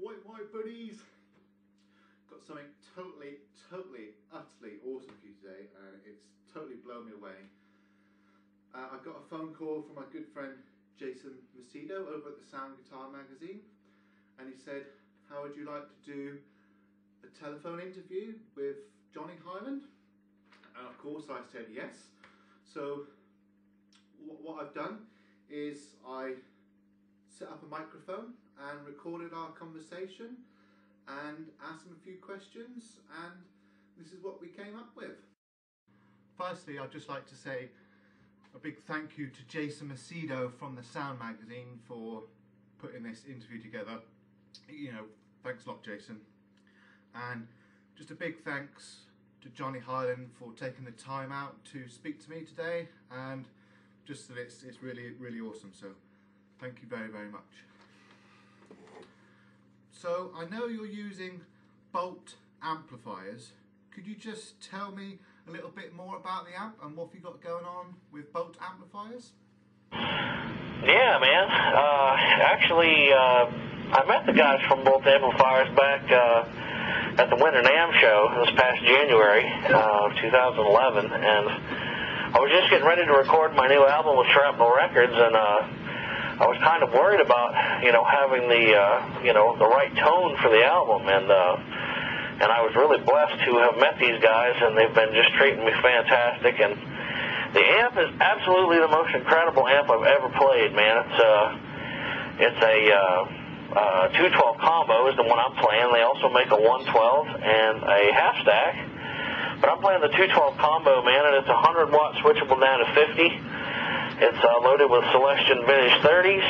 Right My Boodies! Got something totally, utterly awesome for you today, and it's totally blown me away. I got a phone call from my good friend Jason Macedo over at the Sound Guitar magazine, and he said, how would you like to do a telephone interview with Johnny Hiland? And of course I said yes. So what I've done is I set up a microphone and recorded our conversation and asked him a few questions, and this is what we came up with. Firstly, I'd just like to say a big thank you to Jason Macedo from the Sound magazine for putting this interview together. You know, thanks a lot, Jason. And just a big thanks to Johnny Hiland for taking the time out to speak to me today, and just that it's really awesome. So thank you very much. So I know you're using Bolt amplifiers. Could you just tell me a little bit more about the amp and what have you got going on with Bolt amplifiers? Yeah, man. Actually, I met the guys from Bolt Amplifiers back at the Winter NAMM show this past January of 2011, and I was just getting ready to record my new album with Shrapnel Records, and I was kind of worried about, having the right tone for the album, and I was really blessed to have met these guys, and they've been just treating me fantastic. And the amp is absolutely the most incredible amp I've ever played, man. It's a 212 combo is the one I'm playing. They also make a 112 and a half stack, but I'm playing the 212 combo, man, and it's 100 watt switchable down to 50. It's loaded with Celestion Vintage 30s.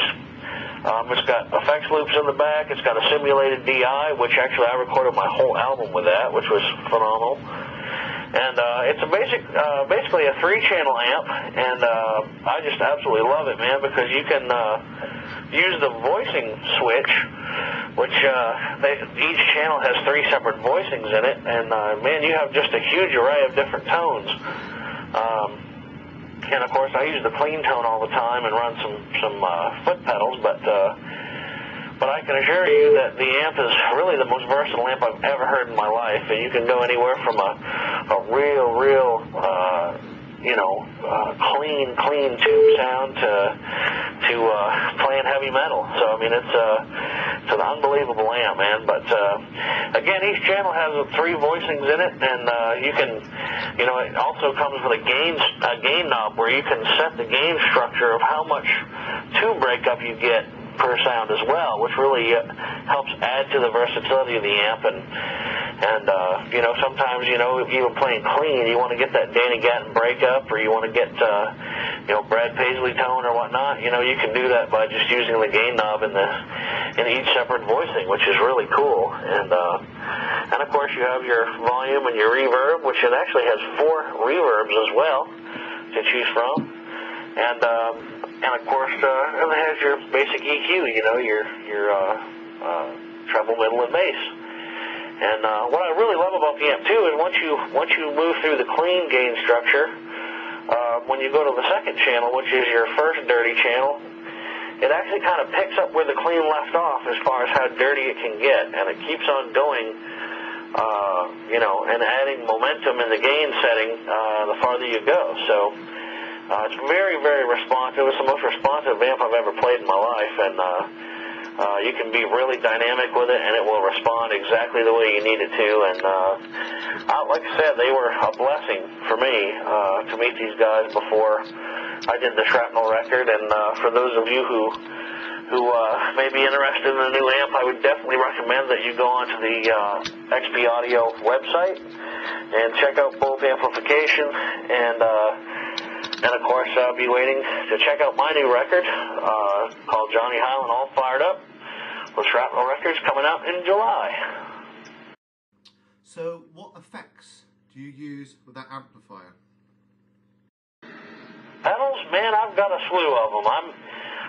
It's got effects loops in the back. It's got a simulated DI, which actually I recorded my whole album with that, which was phenomenal. And it's basically a 3-channel amp, and I just absolutely love it, man, because you can use the voicing switch, which each channel has 3 separate voicings in it, and man, you have just a huge array of different tones. And of course, I use the clean tone all the time and run some foot pedals, but I can assure you that the amp is really the most versatile amp I've ever heard in my life, and you can go anywhere from a real clean tube sound to playing heavy metal. So I mean, it's an unbelievable amp, man. But again, each channel has 3 voicings in it, and you can, it also comes with a gain knob where you can set the gain structure of how much tube breakup you get per sound as well, which really helps add to the versatility of the amp. And sometimes, even playing clean, you want to get that Danny Gatton breakup, or you want to get Brad Paisley tone or whatnot. You can do that by just using the gain knob in each separate voicing, which is really cool. And of course, you have your volume and your reverb, which it actually has 4 reverbs as well to choose from. And of course, it has your basic EQ, your treble, middle, and bass. And what I really love about the amp too is once you move through the clean gain structure, when you go to the second channel, which is your first dirty channel, it actually kind of picks up where the clean left off as far as how dirty it can get, and it keeps on going, and adding momentum in the gain setting the farther you go. So it's very responsive. It's the most responsive amp I've ever played in my life, and you can be really dynamic with it, and it will respond exactly the way you need it to. And like I said, they were a blessing for me to meet these guys before I did the Shrapnel record. And for those of you who may be interested in a new amp, I would definitely recommend that you go onto the XP Audio website and check out Bolt Amplification. And of course, I'll be waiting to check out my new record called Johnny Hiland All Fired Up with Shrapnel Records, coming out in July. So what effects do you use with that amplifier? Pedals, man, I've got a slew of them.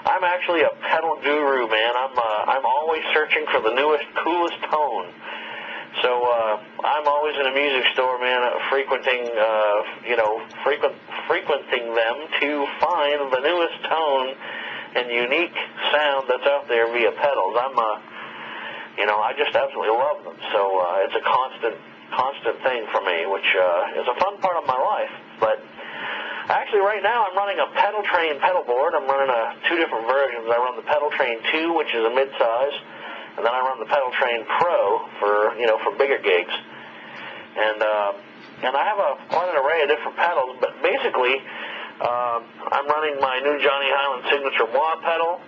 I'm actually a pedal guru, man. I'm always searching for the newest, coolest tone. So I'm always in a music store, man, frequenting them to find the newest tone and unique sound that's out there via pedals. you know, I just absolutely love them. So it's a constant thing for me, which is a fun part of my life. But actually right now I'm running a pedal train pedal board. I'm running two different versions. I run the pedal train 2, which is a mid-size, and then I run the pedal train Pro for, you know, for bigger gigs. And I have quite an array of different pedals, but basically I'm running my new Johnny Hiland signature wah pedal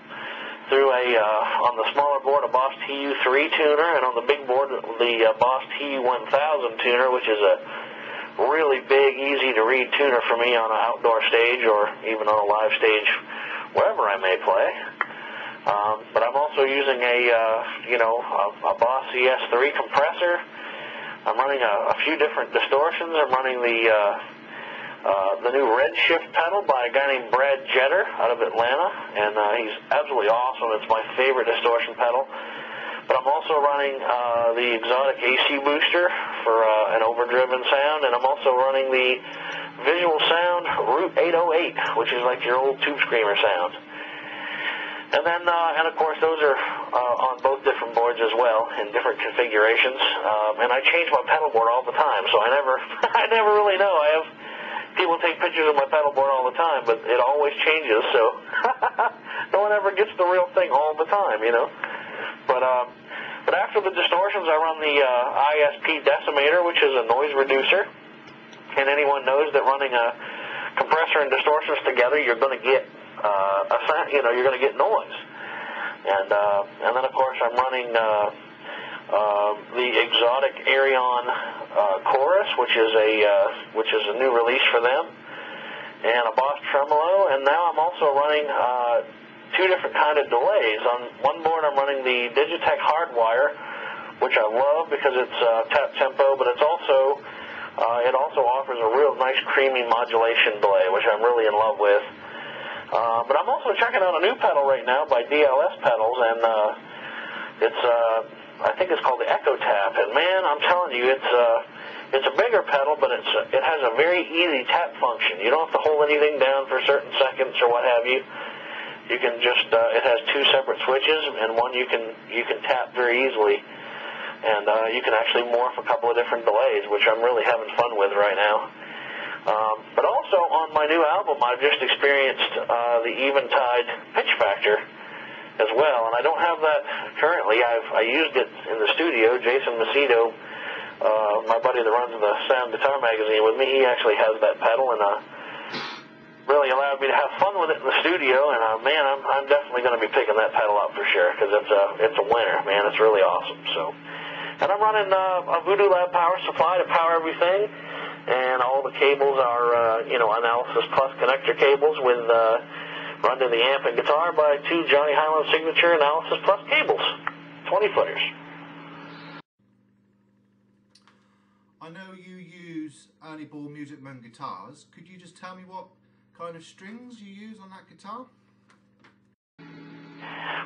through on the smaller board, a Boss TU3 tuner, and on the big board, the Boss TU1000 tuner, which is a really big, easy-to-read tuner for me on an outdoor stage or even on a live stage, wherever I may play. But I'm also using a Boss ES3 compressor. I'm running a few different distortions. I'm running the new Redshift pedal by a guy named Brad Jetter out of Atlanta, and he's absolutely awesome. It's my favorite distortion pedal. But I'm also running the exotic AC booster for an overdriven sound, and I'm also running the Visual Sound Route 808, which is like your old Tube Screamer sound. And then, and of course, those are on both different boards as well in different configurations. And I change my pedal board all the time, so I never really know. I have people take pictures of my pedal board all the time, but it always changes, so no one ever gets the real thing all the time, you know. But after the distortions, I run the ISP decimator, which is a noise reducer. And anyone knows that running a compressor and distortions together, you're going to get a sound, you know, you're going to get noise. And then of course I'm running the exotic Arion chorus, which is a new release for them, and a Boss tremolo. And now I'm also running two different kind of delays. On one board I'm running the Digitech Hardwire, which I love because it's tap tempo, but it's also it also offers a real nice creamy modulation delay, which I'm really in love with. But I'm also checking out a new pedal right now by DLS Pedals, and I think it's called the Echo Tap. And man, I'm telling you, it's a bigger pedal, but it has a very easy tap function. You don't have to hold anything down for certain seconds or what have you. You can just it has two separate switches, and one you can tap very easily, and you can actually morph a couple of different delays, which I'm really having fun with right now. But also on my new album, I've just experienced the Eventide pitch factor as well, and I don't have that currently. I used it in the studio. Jason Macedo, my buddy that runs the Sound Guitar magazine with me, he actually has that pedal, and really allowed me to have fun with it in the studio. And man, I'm definitely going to be picking that pedal up for sure, because it's a winner, man. It's really awesome. So, and I'm running a Voodoo Lab power supply to power everything. And all the cables are, Analysis Plus connector cables with run to the amp and guitar by two Johnny Hiland signature Analysis Plus cables, 20-footers. I know you use Ernie Ball Music Man guitars. Could you just tell me what kind of strings you use on that guitar?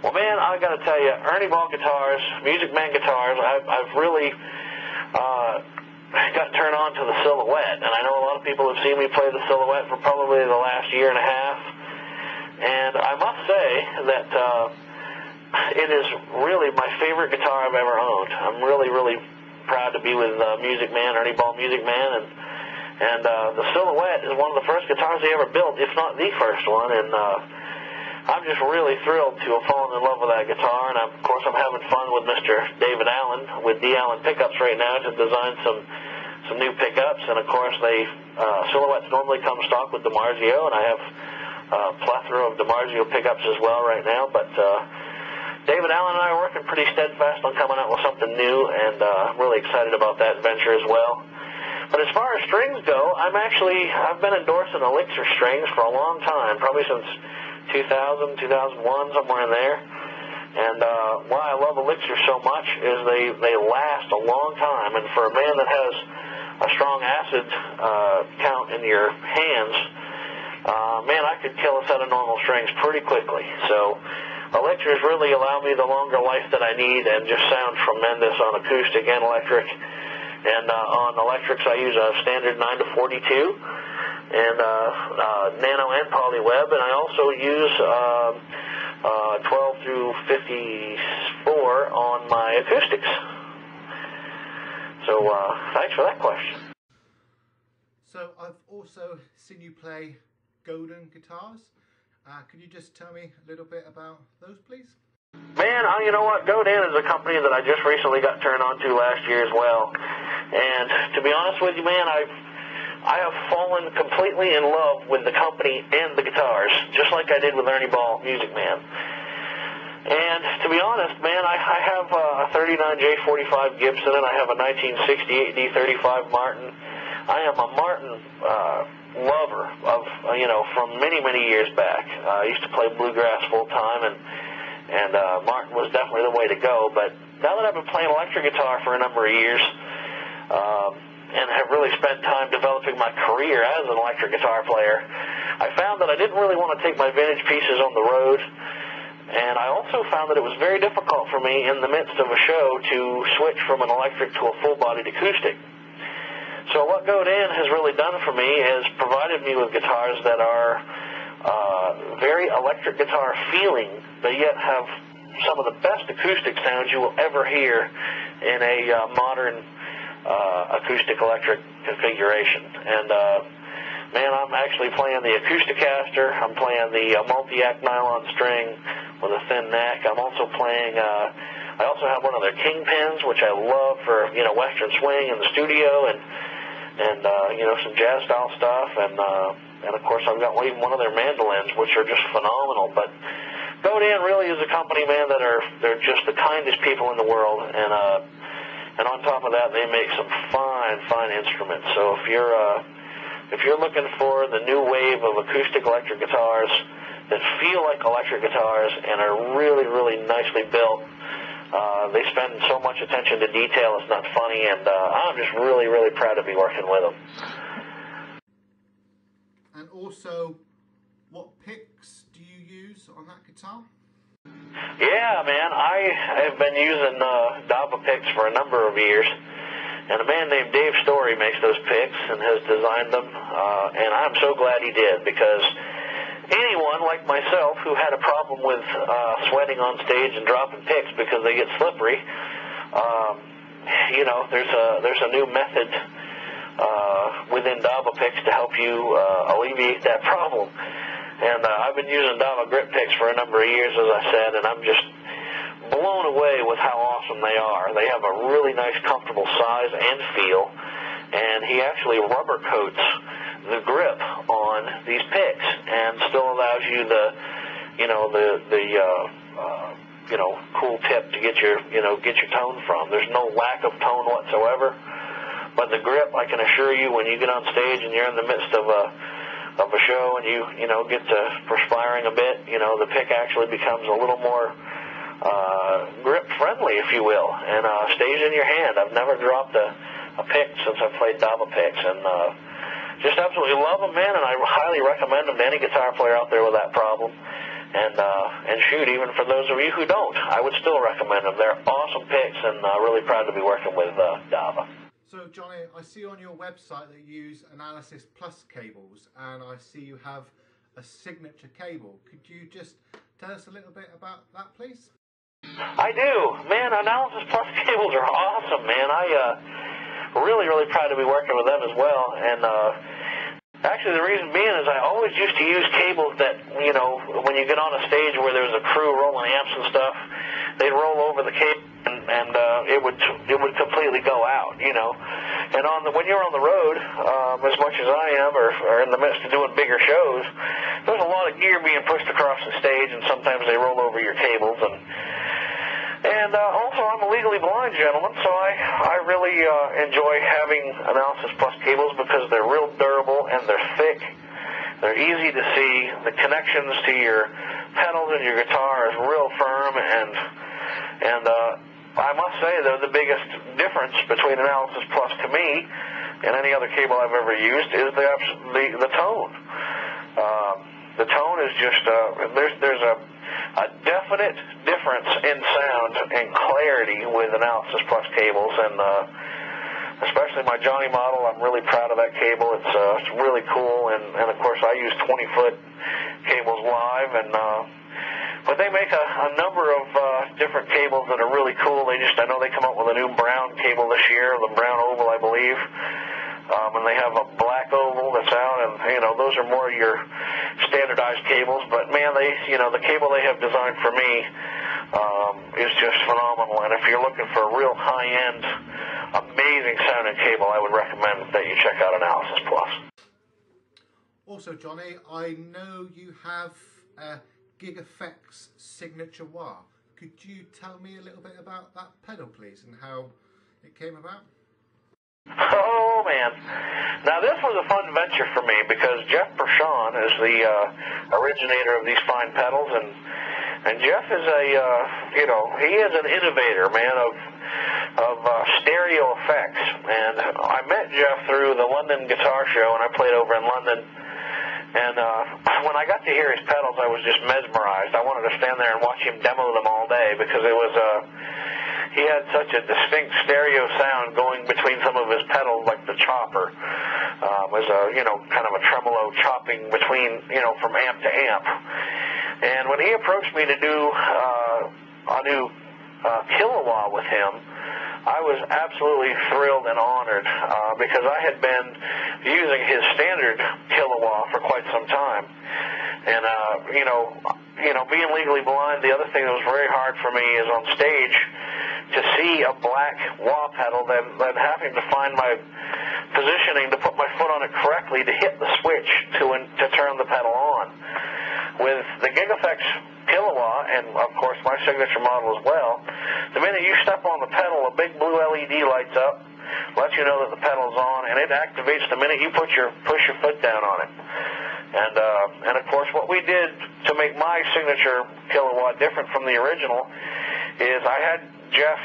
Well, man, I got to tell you, Ernie Ball guitars, Music Man guitars, I've really got turned on to the Silhouette, and I know a lot of people have seen me play the Silhouette for probably the last year and a half, and I must say that it is really my favorite guitar I've ever owned. I'm really, really proud to be with Music Man, Ernie Ball Music Man, and the Silhouette is one of the first guitars they ever built, if not the first one, and I'm just really thrilled to have fallen in love with that guitar. And of course I'm having fun with Mr. David Allen with D. Allen Pickups right now to design some new pickups. And of course Silhouettes normally come stock with DiMarzio, and I have a plethora of DiMarzio pickups as well right now. But David Allen and I are working pretty steadfast on coming out with something new, and I'm really excited about that venture as well. But as far as strings go, I've been endorsing Elixir strings for a long time, probably since 2000, 2001, somewhere in there. And why I love Elixir so much is they last a long time. And for a man that has a strong acid count in your hands, man, I could kill a set of normal strings pretty quickly. So Elixirs really allow me the longer life that I need and just sound tremendous on acoustic and electric. And on electrics, I use a standard 9 to 42. And nano and polyweb, and I also use 12 through 54 more on my acoustics. So thanks for that question. So I've also seen you play Godin guitars. Could you just tell me a little bit about those, please? Man, you know what? Godin is a company that I just recently got turned on to last year as well. And to be honest with you, man, I have fallen completely in love with the company and the guitars, just like I did with Ernie Ball, Music Man. And to be honest, man, I have a 39J45 Gibson, and I have a 1968 D35 Martin. I am a Martin lover of, from many, many years back. I used to play bluegrass full time, and Martin was definitely the way to go. But now that I've been playing electric guitar for a number of years, and have really spent time developing my career as an electric guitar player, I found that I didn't really want to take my vintage pieces on the road. And I also found that it was very difficult for me in the midst of a show to switch from an electric to a full-bodied acoustic. So what Godin has really done for me is provided me with guitars that are very electric guitar feeling, but yet have some of the best acoustic sounds you will ever hear in a modern acoustic electric configuration. And man, I'm actually playing the Acousticaster. I'm playing the multi-act nylon string with a thin neck. I'm also playing, I also have one of their Kingpins, which I love for, Western swing in the studio, and some jazz style stuff. And of course, I've got even one of their mandolins, which are just phenomenal. But Godin really is a company, man, they're just the kindest people in the world. And on top of that, they make some fine instruments. So if you're looking for the new wave of acoustic electric guitars that feel like electric guitars and are really, really nicely built, they spend so much attention to detail, it's not funny, and I'm just really, really proud to be working with them. And also, what picks do you use on that guitar? Yeah, man, I have been using Dava picks for a number of years. And a man named Dave Story makes those picks and has designed them, and I'm so glad he did, because anyone like myself who had a problem with sweating on stage and dropping picks because they get slippery, there's a new method within Dava picks to help you alleviate that problem. And I've been using Dava grip picks for a number of years, as I said, and I'm just blown away with how awesome they are. They have a really nice, comfortable size and feel, and he actually rubber coats the grip on these picks and still allows you the cool tip to get your tone from. There's no lack of tone whatsoever, but the grip, I can assure you, when you get on stage and you're in the midst of a show and you get to perspiring a bit, the pick actually becomes a little more grip friendly, if you will, and stays in your hand. I've never dropped a pick since I've played Dava picks, and just absolutely love them, man, and I highly recommend them to any guitar player out there with that problem. And shoot, even for those of you who don't, I would still recommend them. They're awesome picks, and really proud to be working with Dava. So, Johnny, I see on your website that you use Analysis Plus cables, and I see you have a signature cable. Could you just tell us a little bit about that, please? I do. Man, Analysis Plus cables are awesome, man. Really proud to be working with them as well. And actually, the reason being is I always used to use cables that, when you get on a stage where there's a crew rolling amps and stuff, they'd roll over the cable and it would completely go out, And when you're on the road, as much as I am, or in the midst of doing bigger shows, there's a lot of gear being pushed across the stage, and sometimes they roll over your cables. And also, I'm a legally blind gentleman, so I really enjoy having Analysis Plus cables because they're real durable and they're thick. They're easy to see. The connections to your pedals and your guitar is real firm, and I must say, though, the biggest difference between Analysis Plus to me and any other cable I've ever used is the tone. The tone is just there's a definite difference in sound and clarity with Analysis Plus cables, and especially my Johnny model, I'm really proud of that cable. It's really cool, and of course I use 20-foot cables live, but they make a number of different cables that are really cool. I know they come out with a new brown cable this year, the brown oval, I believe. And they have a black oval that's out, and, you know, those are more your standardized cables. But, man, the cable they have designed for me is just phenomenal. And if you're looking for a real high-end, amazing sounding cable, I would recommend that you check out Analysis Plus. Also, Johnny, I know you have a GigEffects signature wah. Could you tell me a little bit about that pedal, please, and how it came about? Oh, man. Now, this was a fun venture for me because Jeff Pershon is the originator of these fine pedals, and Jeff is he is an innovator, man, of stereo effects. And I met Jeff through the London Guitar Show, and I played over in London. And when I got to hear his pedals, I was just mesmerized. I wanted to stand there and watch him demo them all day because it was he had such a distinct stereo sound going between some of his pedals, like the chopper was kind of a tremolo chopping between, from amp to amp. And when he approached me to do a new kilowatt with him, I was absolutely thrilled and honored because I had been using his standard kilowatt for quite some time. And, being legally blind, the other thing that was very hard for me is on stage to see a black wah pedal, then having to find my positioning to put my foot on it correctly to hit the switch to turn the pedal on. With the GigEffects kilowatt, and of course my signature model as well, the minute you step on the pedal, a big blue LED lights up, lets you know that the pedal's on, and it activates the minute you push your foot down on it. And of course, what we did to make my signature kilowatt different from the original is I had Jeff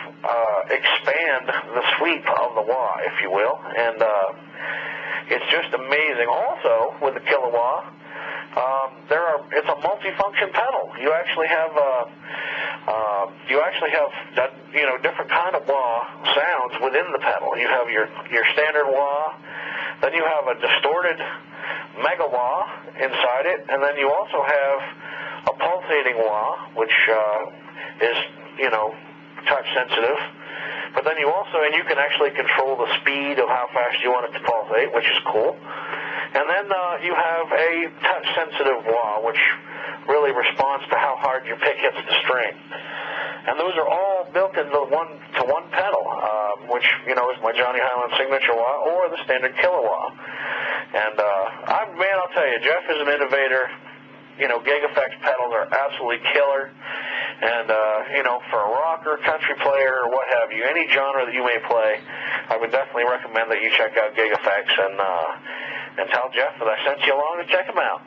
expand the sweep of the wah, if you will, and it's just amazing. Also, with the kilowatt, it's a multifunction pedal. You actually have different kind of wah sounds within the pedal. You have your standard wah, then you have a distorted mega wah inside it, and then you also have a pulsating wah, which is touch sensitive. But then you can actually control the speed of how fast you want it to pulsate, which is cool. And then you have a touch-sensitive wah, which really responds to how hard your pick hits the string. And those are all built into one pedal, which, is my Johnny Hiland signature wah or the standard kilowatt. And, I'll tell you, Jeff is an innovator. GigEffects pedals are absolutely killer. And, for a rocker, country player, or what have you, any genre that you may play, I would definitely recommend that you check out GigEffects and tell Jeff that I sent you along to check him out.